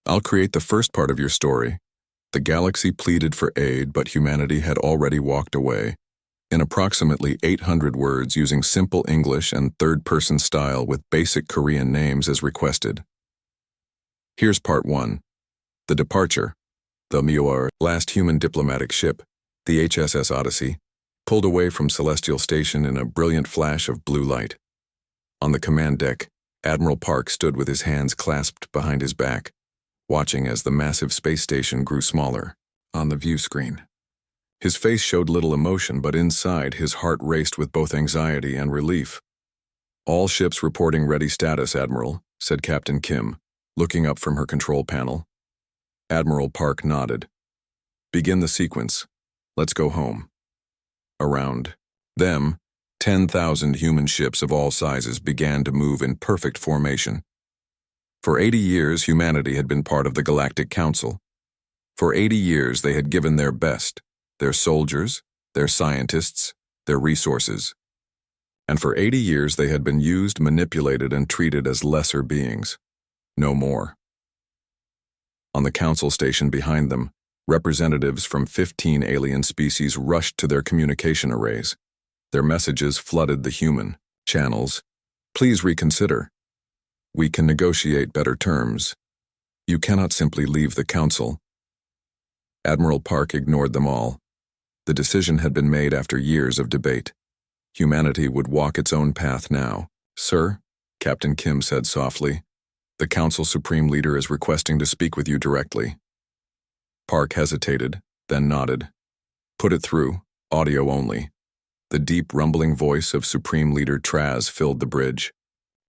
I'll create the first part of your story. The galaxy pleaded for aid, but humanity had already walked away. In approximately 800 words using simple English and third-person style with basic Korean names as requested. Here's part 1. The departure. The Muir, last human diplomatic ship, the HSS Odyssey, pulled away from Celestial Station in a brilliant flash of blue light. On the command deck, Admiral Park stood with his hands clasped behind his back, watching as the massive space station grew smaller on the view screen. His face showed little emotion, but inside his heart raced with both anxiety and relief. "All ships reporting ready status, Admiral," said Captain Kim, looking up from her control panel. Admiral Park nodded. "Begin the sequence. Let's go home." Around them, 10,000 human ships of all sizes began to move in perfect formation. For 80 years, humanity had been part of the Galactic Council. For 80 years, they had given their best, their soldiers, their scientists, their resources. And for 80 years, they had been used, manipulated, and treated as lesser beings. No more. On the council station behind them, representatives from 15 alien species rushed to their communication arrays. Their messages flooded the human channels. "Please reconsider. We can negotiate better terms. You cannot simply leave the council." Admiral Park ignored them all. The decision had been made after years of debate. Humanity would walk its own path now. "Sir," Captain Kim said softly, "the Council Supreme Leader is requesting to speak with you directly." Park hesitated, then nodded. "Put it through, audio only." The deep, rumbling voice of Supreme Leader Traz filled the bridge.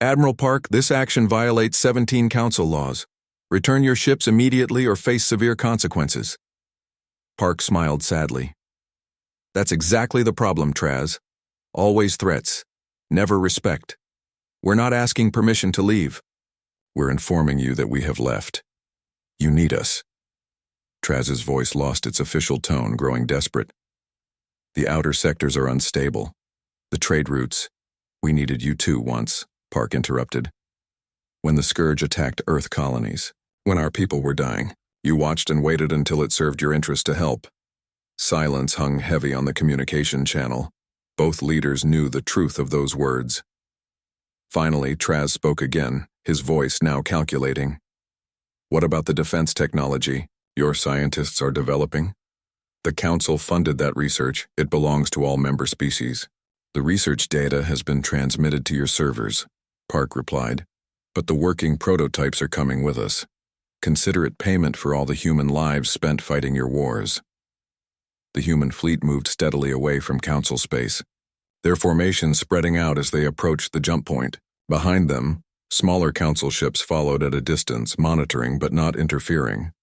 "Admiral Park, this action violates 17 Council laws. Return your ships immediately or face severe consequences." Park smiled sadly. "That's exactly the problem, Traz. Always threats, never respect. We're not asking permission to leave. We're informing you that we have left. You need us." Traz's voice lost its official tone, growing desperate. "The outer sectors are unstable. The trade routes. We needed you too once," Park interrupted. "When the Scourge attacked Earth colonies, when our people were dying, you watched and waited until it served your interest to help." Silence hung heavy on the communication channel. Both leaders knew the truth of those words. Finally, Traz spoke again, his voice now calculating. "What about the defense technology your scientists are developing?" "The Council funded that research. It belongs to all member species. The research data has been transmitted to your servers," Park replied. "But the working prototypes are coming with us. Consider it payment for all the human lives spent fighting your wars." The human fleet moved steadily away from Council space, their formations spreading out as they approached the jump point. Behind them, smaller Council ships followed at a distance, monitoring but not interfering.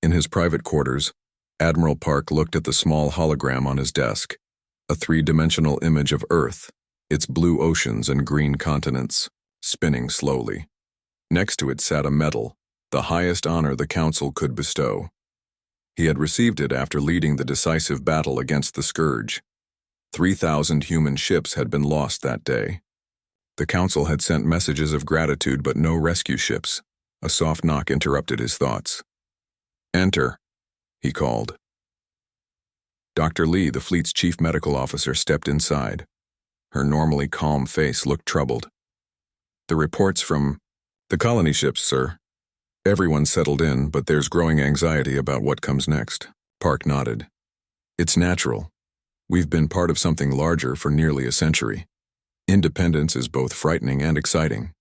In his private quarters, Admiral Park looked at the small hologram on his desk, a three-dimensional image of Earth, its blue oceans and green continents, spinning slowly. Next to it sat a medal, the highest honor the Council could bestow. He had received it after leading the decisive battle against the Scourge. 3,000 human ships had been lost that day. The Council had sent messages of gratitude but no rescue ships. A soft knock interrupted his thoughts. "Enter," he called. Dr. Lee, the fleet's chief medical officer, stepped inside. Her normally calm face looked troubled. "The reports from the colony ships, sir. Everyone's settled in, but there's growing anxiety about what comes next." Park nodded. "It's natural. We've been part of something larger for nearly a century. Independence is both frightening and exciting."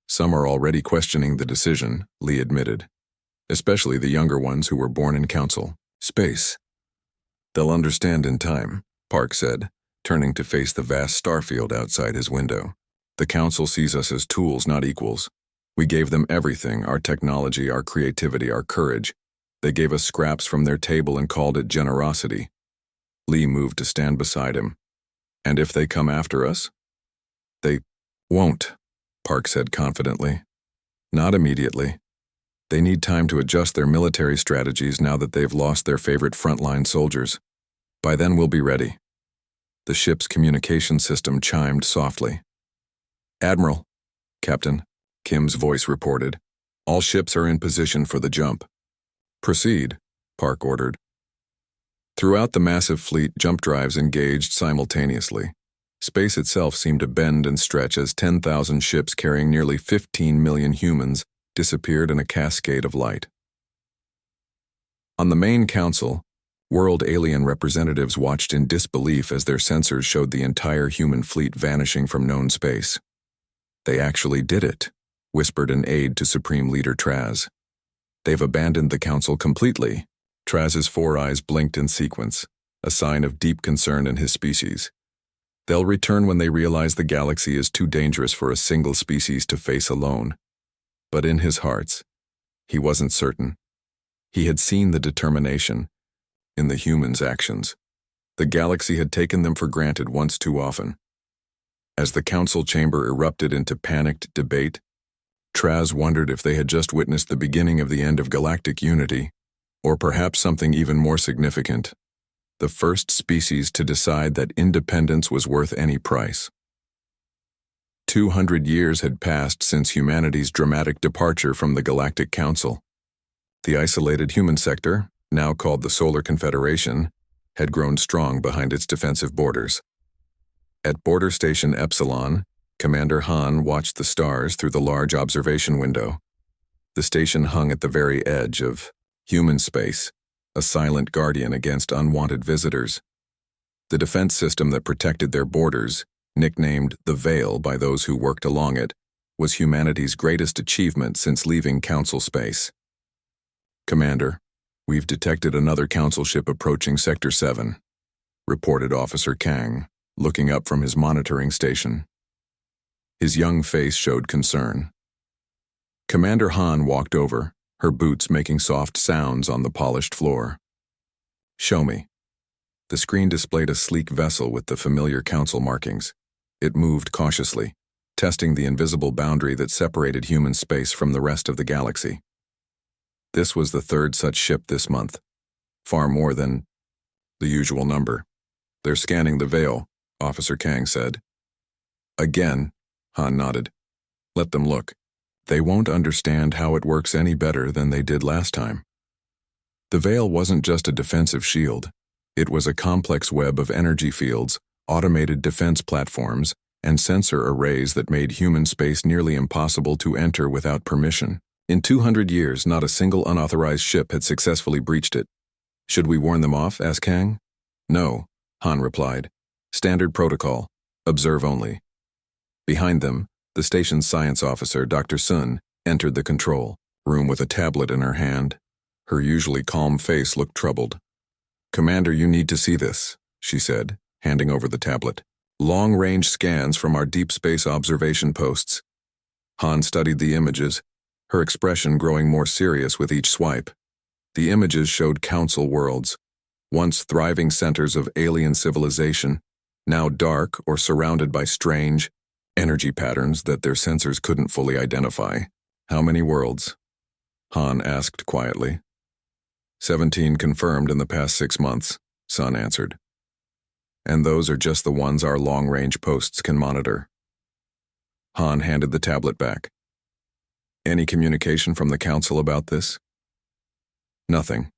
"Some are already questioning the decision," Lee admitted, "especially the younger ones who were born in Council space." "They'll understand in time," Park said, turning to face the vast starfield outside his window. "The Council sees us as tools, not equals. We gave them everything, our technology, our creativity, our courage. They gave us scraps from their table and called it generosity." Lee moved to stand beside him. "And if they come after us?" "They won't," Park said confidently. "Not immediately. They need time to adjust their military strategies now that they've lost their favorite frontline soldiers. By then we'll be ready." The ship's communication system chimed softly. "Admiral," Captain Kim's voice reported, All ships are in position for the jump. Proceed, Park ordered. Throughout the massive fleet, jump drives engaged simultaneously. Space itself seemed to bend and stretch as 10,000 ships carrying nearly 15 million humans disappeared in a cascade of light. On the main council, world alien representatives watched in disbelief as their sensors showed the entire human fleet vanishing from known space. "They actually did it," whispered an aide to Supreme Leader Traz. "They've abandoned the council completely." Traz's four eyes blinked in sequence, a sign of deep concern in his species. "They'll return when they realize the galaxy is too dangerous for a single species to face alone." But in his hearts, he wasn't certain. He had seen the determination in the humans' actions. The galaxy had taken them for granted once too often. As the council chamber erupted into panicked debate, Traz wondered if they had just witnessed the beginning of the end of galactic unity, or perhaps something even more significant, the first species to decide that independence was worth any price. 200 years had passed since humanity's dramatic departure from the Galactic Council. The isolated human sector, now called the Solar Confederation, had grown strong behind its defensive borders. At Border Station Epsilon, Commander Han watched the stars through the large observation window. The station hung at the very edge of human space, a silent guardian against unwanted visitors. The defense system that protected their borders, nicknamed the Veil by those who worked along it, was humanity's greatest achievement since leaving Council space. "Commander, we've detected another Council ship approaching Sector 7, reported Officer Kang, looking up from his monitoring station. His young face showed concern. Commander Han walked over, her boots making soft sounds on the polished floor. "Show me." The screen displayed a sleek vessel with the familiar council markings. It moved cautiously, testing the invisible boundary that separated human space from the rest of the galaxy. This was the third such ship this month, far more than the usual number. "They're scanning the Veil," Officer Kang said. "Again," Han nodded. "Let them look. They won't understand how it works any better than they did last time." The Veil wasn't just a defensive shield. It was a complex web of energy fields, automated defense platforms, and sensor arrays that made human space nearly impossible to enter without permission. In 200 years, not a single unauthorized ship had successfully breached it. "Should we warn them off?" asked Kang. "No," Han replied. "Standard protocol. Observe only." Behind them, the station's science officer, Dr. Sun, entered the control room with a tablet in her hand. Her usually calm face looked troubled. "Commander, you need to see this," she said, handing over the tablet. "Long-range scans from our deep space observation posts." Han studied the images, her expression growing more serious with each swipe. The images showed council worlds, once thriving centers of alien civilization, now dark or surrounded by strange energy patterns that their sensors couldn't fully identify. "How many worlds?" Han asked quietly. 17 confirmed in the past 6 months, Sun answered. "And those are just the ones our long-range posts can monitor." Han handed the tablet back. "Any communication from the council about this?" "Nothing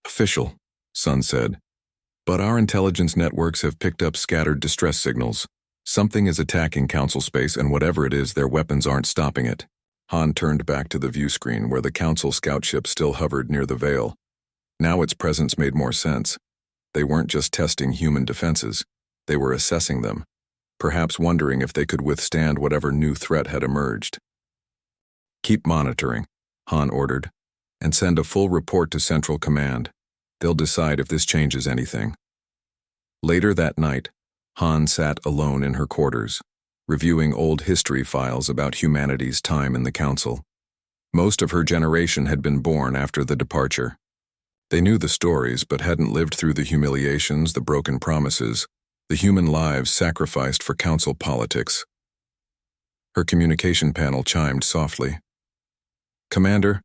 official," Sun said. "But our intelligence networks have picked up scattered distress signals. Something is attacking council space, and whatever it is, their weapons aren't stopping it." Han turned back to the view screen where the council scout ship still hovered near the Veil. Now its presence made more sense. They weren't just testing human defenses. They were assessing them, perhaps wondering if they could withstand whatever new threat had emerged. "Keep monitoring," Han ordered, "and send a full report to Central Command. They'll decide if this changes anything." Later that night, Han sat alone in her quarters, reviewing old history files about humanity's time in the Council. Most of her generation had been born after the departure. They knew the stories but hadn't lived through the humiliations, the broken promises, the human lives sacrificed for Council politics. Her communication panel chimed softly. "Commander,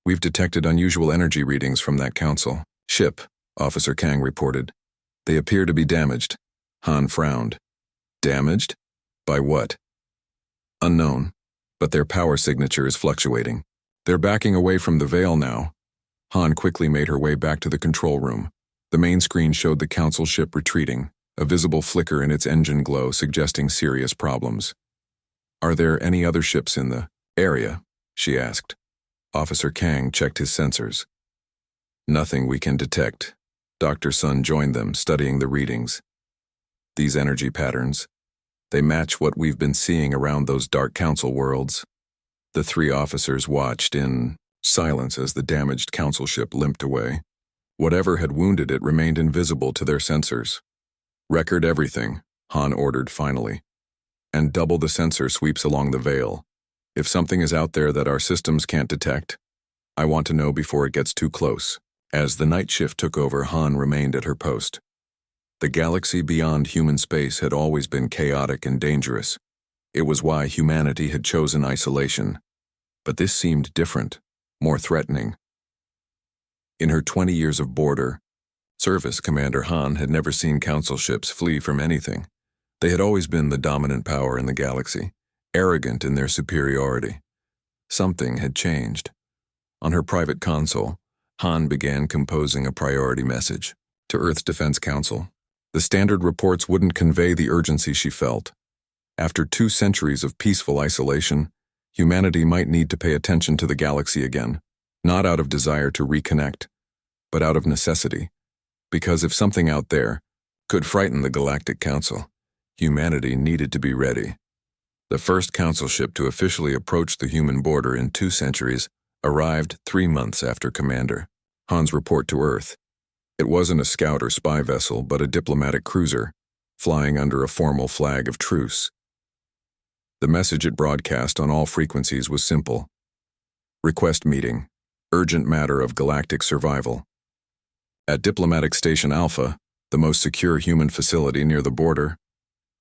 we've detected unusual energy readings from that Council ship," Officer Kang reported. "They appear to be damaged." Han frowned. "Damaged? By what?" "Unknown, but their power signature is fluctuating. They're backing away from the veil now. Han quickly made her way back to the control room. The main screen showed the Council ship retreating, a visible flicker in its engine glow suggesting serious problems. "Are there any other ships in the area?" she asked. Officer Kang checked his sensors. "Nothing we can detect." Dr. Sun joined them, studying the readings. "These energy patterns, they match what we've been seeing around those Dark Council worlds." The three officers watched in silence as the damaged Council ship limped away. Whatever had wounded it remained invisible to their sensors. "Record everything," Han ordered finally. "And double the sensor sweeps along the veil. If something is out there that our systems can't detect, I want to know before it gets too close." As the night shift took over, Han remained at her post. The galaxy beyond human space had always been chaotic and dangerous. It was why humanity had chosen isolation. But this seemed different, more threatening. In her 20 years of border service, Commander Han had never seen Council ships flee from anything. They had always been the dominant power in the galaxy, arrogant in their superiority. Something had changed. On her private console, Han began composing a priority message to Earth's Defense Council. The standard reports wouldn't convey the urgency she felt. After 2 centuries of peaceful isolation, humanity might need to pay attention to the galaxy again, not out of desire to reconnect, but out of necessity. Because if something out there could frighten the Galactic Council, humanity needed to be ready. The first Council ship to officially approach the human border in 2 centuries arrived 3 months after Commander Han's report to Earth. It wasn't a scout or spy vessel, but a diplomatic cruiser, flying under a formal flag of truce. The message it broadcast on all frequencies was simple. Request meeting. Urgent matter of galactic survival. At Diplomatic Station Alpha, the most secure human facility near the border,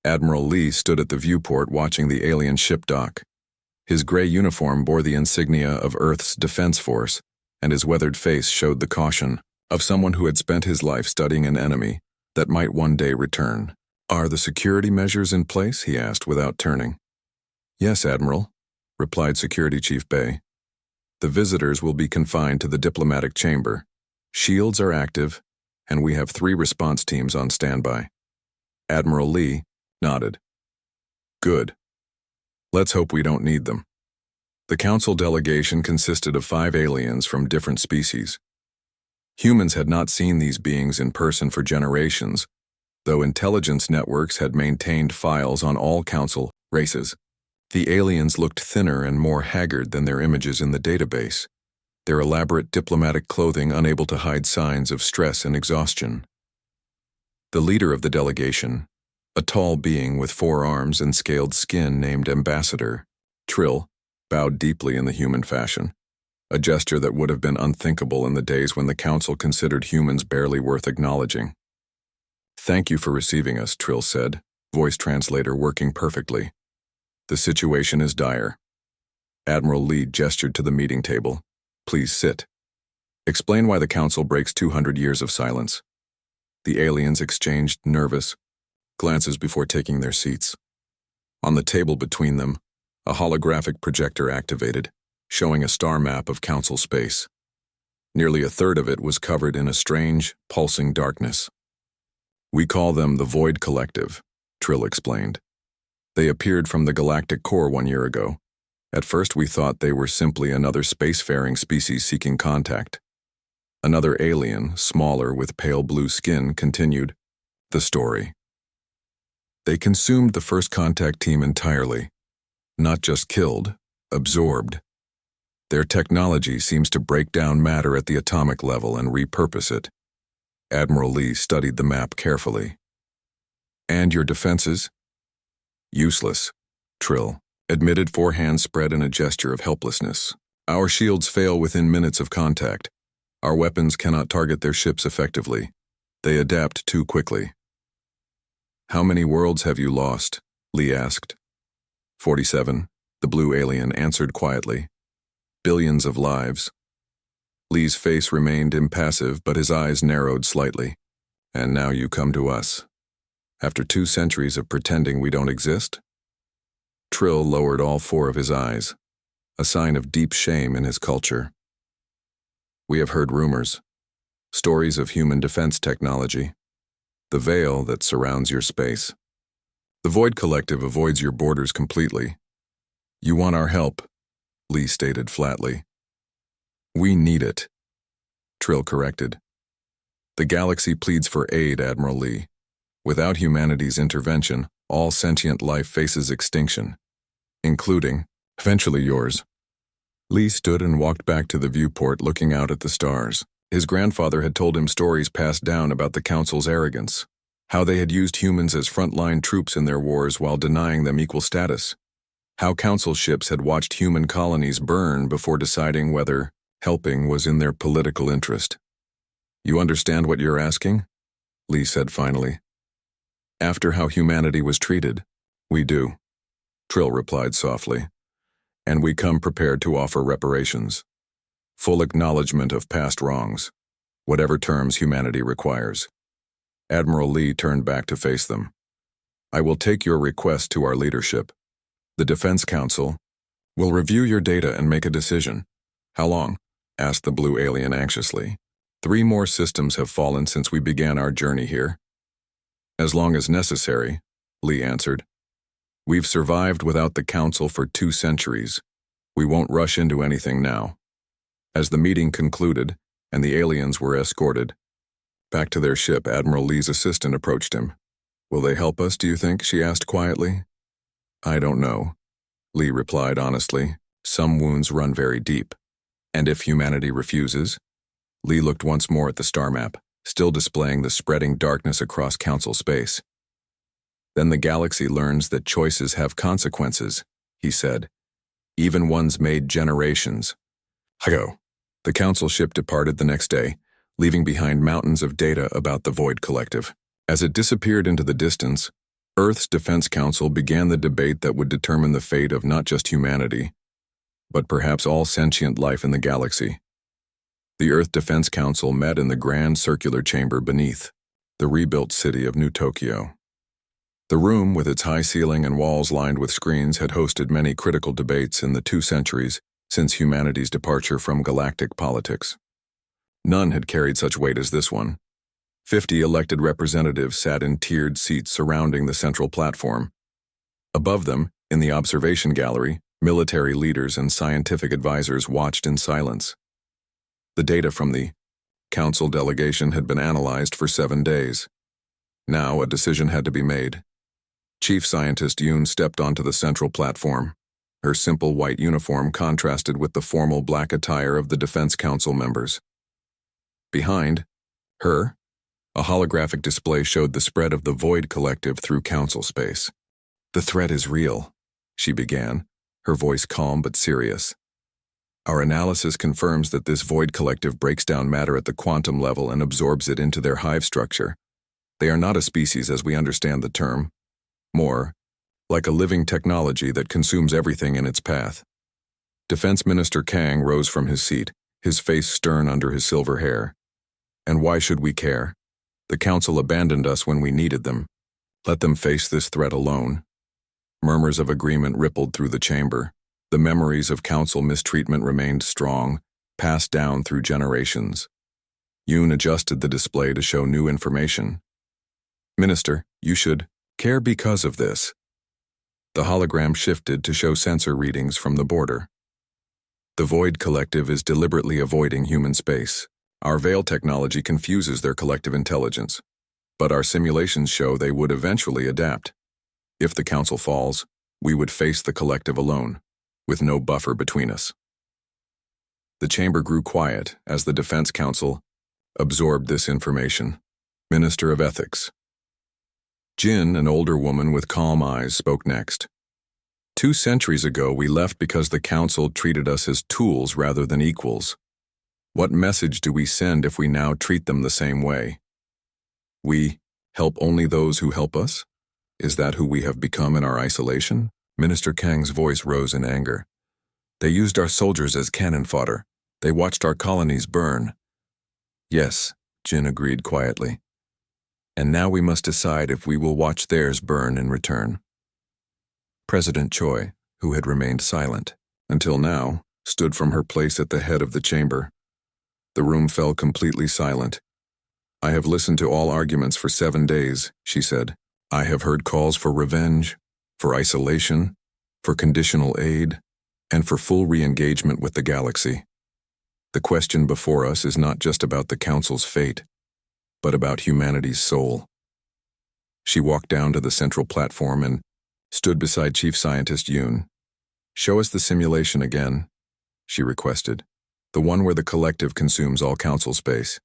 Admiral Lee stood at the viewport watching the alien ship dock. His gray uniform bore the insignia of Earth's Defense Force, and his weathered face showed the caution of someone who had spent his life studying an enemy that might one day return. "Are the security measures in place?" he asked without turning. "Yes, Admiral," replied Security Chief Bay. "The visitors will be confined to the diplomatic chamber. Shields are active, and we have 3 response teams on standby." Admiral Lee nodded. "Good. Let's hope we don't need them." The Council delegation consisted of 5 aliens from different species. Humans had not seen these beings in person for generations, though intelligence networks had maintained files on all Council races. The aliens looked thinner and more haggard than their images in the database, their elaborate diplomatic clothing unable to hide signs of stress and exhaustion. The leader of the delegation, a tall being with 4 arms and scaled skin named Ambassador Trill, bowed deeply in the human fashion, a gesture that would have been unthinkable in the days when the Council considered humans barely worth acknowledging. "Thank you for receiving us," Trill said, voice translator working perfectly. "The situation is dire." Admiral Lee gestured to the meeting table. "Please sit. Explain why the Council breaks 200 years of silence." The aliens exchanged nervous glances before taking their seats. On the table between them, a holographic projector activated, showing a star map of Council space. Nearly a third of it was covered in a strange, pulsing darkness. "We call them the Void Collective," Trill explained. "They appeared from the galactic core 1 year ago. At first we thought they were simply another spacefaring species seeking contact." Another alien, smaller with pale blue skin, continued the story. "They consumed the first contact team entirely. Not just killed, absorbed. Their technology seems to break down matter at the atomic level and repurpose it." Admiral Lee studied the map carefully. "And your defenses?" "Useless," Trill admitted, 4 hands spread in a gesture of helplessness. "Our shields fail within minutes of contact. Our weapons cannot target their ships effectively. They adapt too quickly." "How many worlds have you lost?" Lee asked. 47, the blue alien answered quietly. "Billions of lives." Lee's face remained impassive, but his eyes narrowed slightly. "And now you come to us. After 2 centuries of pretending we don't exist?" Trill lowered all 4 of his eyes. a sign of deep shame in his culture. We have heard rumors, stories of human defense technology, the veil that surrounds your space. The Void Collective avoids your borders completely. You want our help, Lee stated flatly. We need it, Trill corrected. The galaxy pleads for aid, Admiral Lee. Without humanity's intervention, all sentient life faces extinction, including, eventually yours. Lee stood and walked back to the viewport, looking out at the stars. His grandfather had told him stories passed down about the Council's arrogance, how they had used humans as frontline troops in their wars while denying them equal status, how Council ships had watched human colonies burn before deciding whether helping was in their political interest. You understand what you're asking? Lee said finally. After how humanity was treated, we do, Trill replied softly. And we come prepared to offer reparations. Full acknowledgement of past wrongs, whatever terms humanity requires. Admiral Lee turned back to face them. I will take your request to our leadership. The Defense Council will review your data and make a decision. How long? Asked the blue alien anxiously. 3 more systems have fallen since we began our journey here. As long as necessary, Lee answered. We've survived without the Council for 2 centuries. We won't rush into anything now. As the meeting concluded, and the aliens were escorted back to their ship, Admiral Lee's assistant approached him. Will they help us, do you think? She asked quietly. I don't know, Lee replied honestly. Some wounds run very deep. And if humanity refuses? Lee looked once more at the star map, still displaying the spreading darkness across Council space. Then the galaxy learns that choices have consequences, he said. Even ones made generations ago. The Council ship departed the next day, leaving behind mountains of data about the Void Collective. As it disappeared into the distance, Earth's Defense Council began the debate that would determine the fate of not just humanity, but perhaps all sentient life in the galaxy. The Earth Defense Council met in the grand circular chamber beneath the rebuilt city of New Tokyo. The room, with its high ceiling and walls lined with screens, had hosted many critical debates in the 2 centuries since humanity's departure from galactic politics. None had carried such weight as this one. 50 elected representatives sat in tiered seats surrounding the central platform. Above them, in the observation gallery, military leaders and scientific advisors watched in silence. The data from the Council delegation had been analyzed for 7 days. Now a decision had to be made. Chief Scientist Yoon stepped onto the central platform. Her simple white uniform contrasted with the formal black attire of the Defense Council members. Behind her, a holographic display showed the spread of the Void Collective through Council space. The threat is real, she began, her voice calm but serious. Our analysis confirms that this Void Collective breaks down matter at the quantum level and absorbs it into their hive structure. They are not a species as we understand the term. More, like a living technology that consumes everything in its path. Defense Minister Kang rose from his seat, his face stern under his silver hair. And why should we care? The Council abandoned us when we needed them. Let them face this threat alone. Murmurs of agreement rippled through the chamber. The memories of Council mistreatment remained strong, passed down through generations. Yoon adjusted the display to show new information. Minister, you should care because of this. The hologram shifted to show sensor readings from the border. The Void Collective is deliberately avoiding human space. Our veil technology confuses their collective intelligence, but our simulations show they would eventually adapt. If the Council falls, we would face the collective alone, with no buffer between us. The chamber grew quiet as the Defense Council absorbed this information. Minister of Ethics. Jin, an older woman with calm eyes, spoke next. 2 centuries ago, we left because the Council treated us as tools rather than equals. What message do we send if we now treat them the same way? We help only those who help us? Is that who we have become in our isolation? Minister Kang's voice rose in anger. They used our soldiers as cannon fodder. They watched our colonies burn. Yes, Jin agreed quietly. And now we must decide if we will watch theirs burn in return. President Choi, who had remained silent, until now, stood from her place at the head of the chamber. The room fell completely silent. "I have listened to all arguments for 7 days," she said. "I have heard calls for revenge, for isolation, for conditional aid, and for full re-engagement with the galaxy. The question before us is not just about the Council's fate, but about humanity's soul." She walked down to the central platform and stood beside Chief Scientist Yoon. "Show us the simulation again," she requested. "The one where the collective consumes all Council space."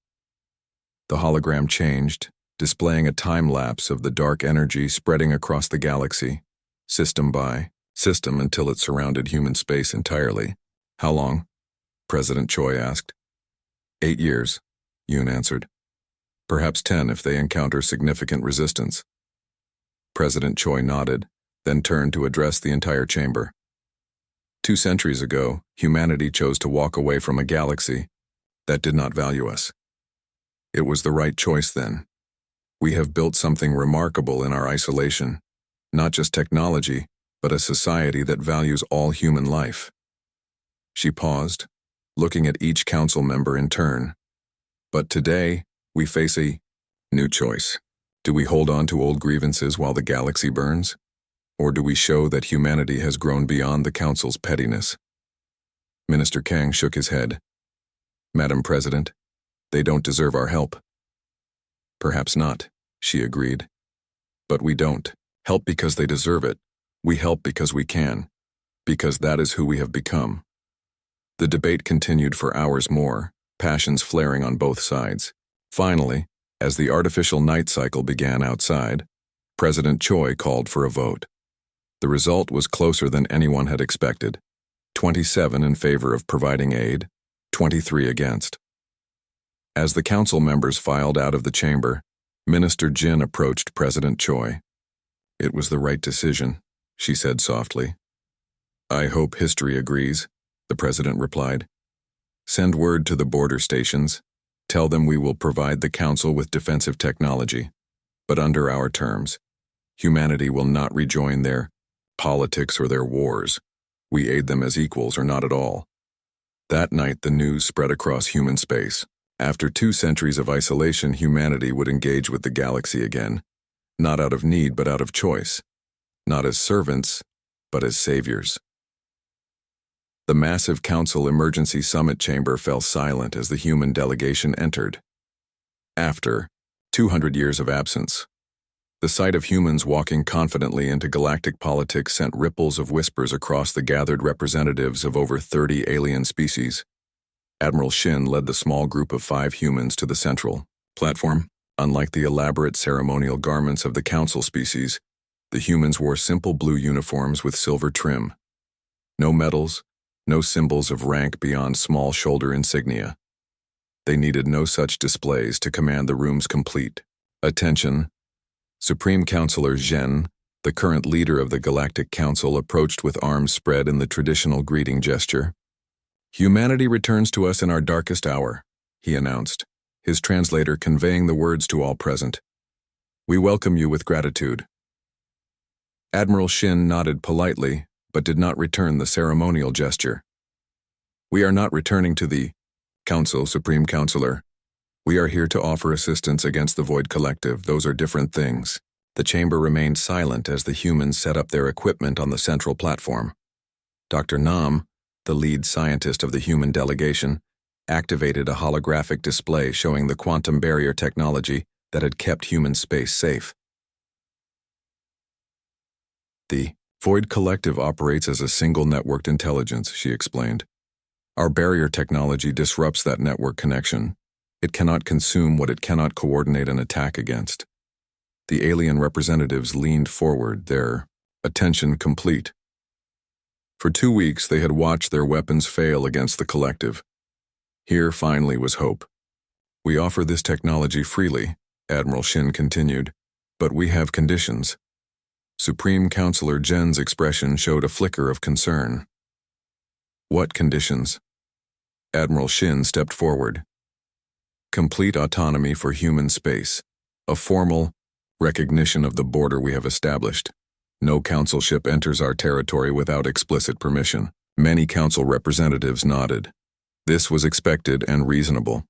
The hologram changed, displaying a time-lapse of the dark energy spreading across the galaxy, system by system until it surrounded human space entirely. "How long?" President Choi asked. 8 years, Yoon answered. "Perhaps 10 if they encounter significant resistance." President Choi nodded, then turned to address the entire chamber. 2 centuries ago, humanity chose to walk away from a galaxy that did not value us. It was the right choice then. We have built something remarkable in our isolation, not just technology, but a society that values all human life. She paused, looking at each council member in turn. "But today, we face a new choice. Do we hold on to old grievances while the galaxy burns? Or do we show that humanity has grown beyond the Council's pettiness?" Minister Kang shook his head. "Madam President, they don't deserve our help." "Perhaps not," she agreed. "But we don't help because they deserve it. We help because we can, because that is who we have become." The debate continued for hours more, passions flaring on both sides. Finally, as the artificial night cycle began outside, President Choi called for a vote. The result was closer than anyone had expected. 27 in favor of providing aid, 23 against. As the council members filed out of the chamber, Minister Jin approached President Choi. "It was the right decision," she said softly. "I hope history agrees," the president replied. "Send word to the border stations. Tell them we will provide the council with defensive technology, but under our terms. Humanity will not rejoin their politics or their wars. We aid them as equals or not at all." That night, the news spread across human space. After 2 centuries of isolation, humanity would engage with the galaxy again, not out of need but out of choice, not as servants, but as saviors. The massive Council Emergency Summit Chamber fell silent as the human delegation entered. After 200 years of absence, the sight of humans walking confidently into galactic politics sent ripples of whispers across the gathered representatives of over 30 alien species. Admiral Shin led the small group of 5 humans to the central platform. Unlike the elaborate ceremonial garments of the council species, the humans wore simple blue uniforms with silver trim. No medals, no symbols of rank beyond small shoulder insignia. They needed no such displays to command the room's complete attention. Supreme Counselor Zhen, the current leader of the Galactic Council, approached with arms spread in the traditional greeting gesture. "Humanity returns to us in our darkest hour," he announced, his translator conveying the words to all present. "We welcome you with gratitude." Admiral Shin nodded politely, but did not return the ceremonial gesture. "We are not returning to the Council, Supreme Counselor. We are here to offer assistance against the Void Collective. Those are different things." The chamber remained silent as the humans set up their equipment on the central platform. Dr. Nam, the lead scientist of the human delegation, activated a holographic display showing the quantum barrier technology that had kept human space safe. "The Void Collective operates as a single networked intelligence," she explained. "Our barrier technology disrupts that network connection. It cannot consume what it cannot coordinate an attack against." The alien representatives leaned forward, their attention complete. For 2 weeks, they had watched their weapons fail against the collective. Here finally was hope. "We offer this technology freely," Admiral Shin continued, "but we have conditions." Supreme Counselor Zhen's expression showed a flicker of concern. "What conditions?" Admiral Shin stepped forward. "Complete autonomy for human space. A formal recognition of the border we have established. No council ship enters our territory without explicit permission. Many council representatives nodded. This was expected and reasonable.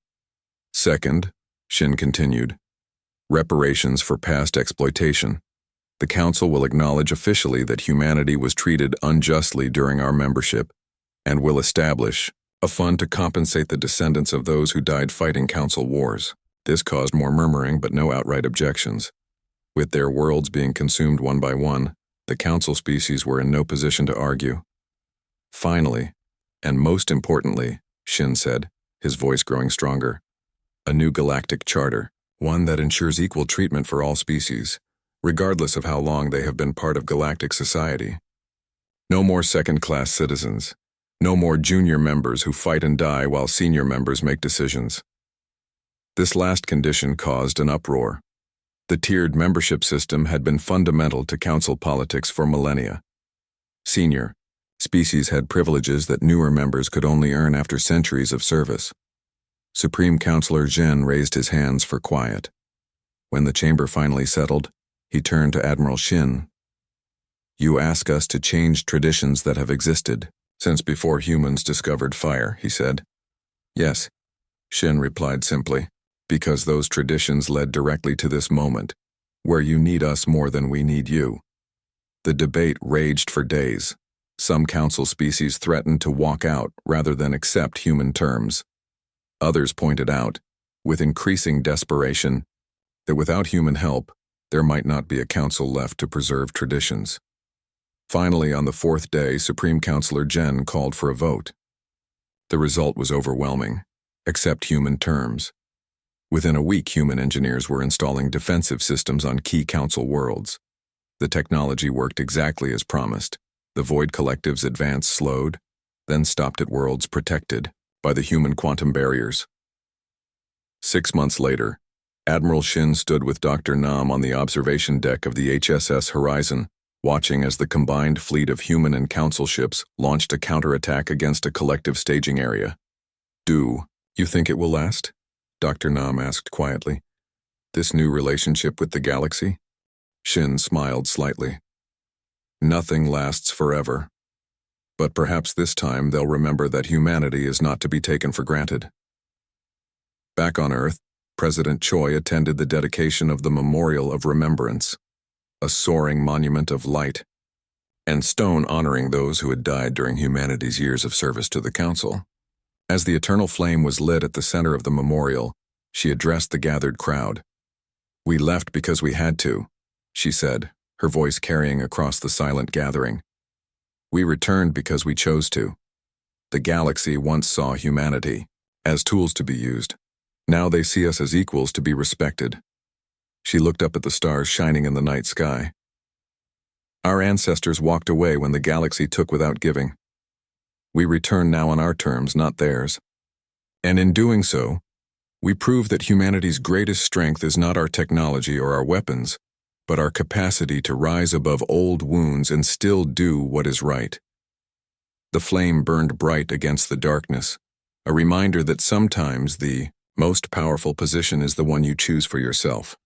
Second, Shin continued, reparations for past exploitation. The council will acknowledge officially that humanity was treated unjustly during our membership and will establish a fund to compensate the descendants of those who died fighting council wars. This caused more murmuring but no outright objections. With their worlds being consumed one by one, the council species were in no position to argue. Finally, and most importantly, Shin said, his voice growing stronger, a new galactic charter, one that ensures equal treatment for all species, regardless of how long they have been part of galactic society. No more second-class citizens. No more junior members who fight and die while senior members make decisions. This last condition caused an uproar. The tiered membership system had been fundamental to council politics for millennia. Senior species had privileges that newer members could only earn after centuries of service. Supreme Counselor Zhen raised his hands for quiet. When the chamber finally settled, he turned to Admiral Shin. You ask us to change traditions that have existed since before humans discovered fire, he said. Yes, Shin replied simply, because those traditions led directly to this moment, where you need us more than we need you. The debate raged for days. Some council species threatened to walk out rather than accept human terms. Others pointed out, with increasing desperation, that without human help, there might not be a council left to preserve traditions. Finally, on the fourth day, Supreme Counselor Zhen called for a vote. The result was overwhelming. Accept human terms. Within a week, human engineers were installing defensive systems on key council worlds. The technology worked exactly as promised. The Void Collective's advance slowed, then stopped at worlds protected by the human quantum barriers. 6 months later, Admiral Shin stood with Dr. Nam on the observation deck of the HSS Horizon, watching as the combined fleet of human and council ships launched a counterattack against a collective staging area. Do you think it will last? Dr. Nam asked quietly. This new relationship with the galaxy? Shin smiled slightly. Nothing lasts forever. But perhaps this time they'll remember that humanity is not to be taken for granted. Back on Earth, President Choi attended the dedication of the Memorial of Remembrance, a soaring monument of light and stone honoring those who had died during humanity's years of service to the Council. As the eternal flame was lit at the center of the memorial, she addressed the gathered crowd. We left because we had to, she said, her voice carrying across the silent gathering. We returned because we chose to. The galaxy once saw humanity as tools to be used. Now they see us as equals to be respected. She looked up at the stars shining in the night sky. Our ancestors walked away when the galaxy took without giving. We return now on our terms, not theirs. And in doing so, we prove that humanity's greatest strength is not our technology or our weapons, but our capacity to rise above old wounds and still do what is right. The flame burned bright against the darkness, a reminder that sometimes the most powerful position is the one you choose for yourself.